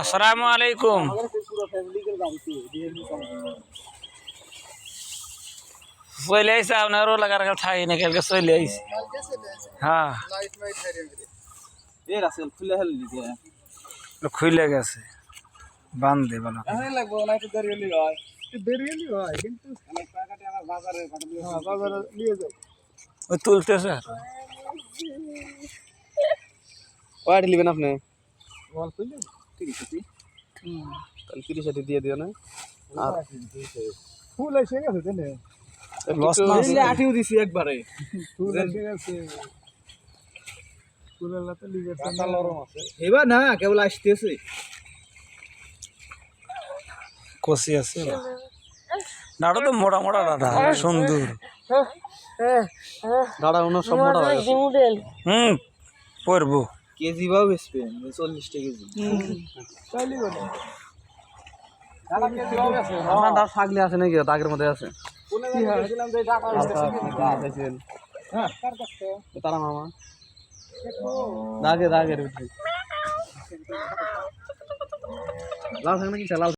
আসসালামু আলাইকুম। চলে আইসে আপনারও লাগার ঠাই না কালকে চলে আইসে। হ্যাঁ খুলে গেছে বান্ধে বলো ওই তুলতেছে ওয়ার্ড নেবেন আপনি তাহলে 30 দিয়ে দিও না আর ফুল এসে গেছে তাহলে লস না দিলে আঠিও দিছি একবারে ফুল এসে গেছে ফুলের লাতে লিগে কাঁচা নরম আছে এবার না কেবল আসতেছে কষি আছে ডাটা তো মোটা মোটা ডাটা সুন্দর দাঁড়া উনো সব মোটা হয়ে গেছে পড়বো কেজি ভাও বেচবেন 40 টাকা কেজি চাইলি বলে আপনার দাঁত ছাগলি আছে নাকি দাগের মধ্যে আছে কি হয় দিলাম যে ডাটা হ্যাঁ তারা মামা দাগের ভিতরে লাল থাকে নাকি লাল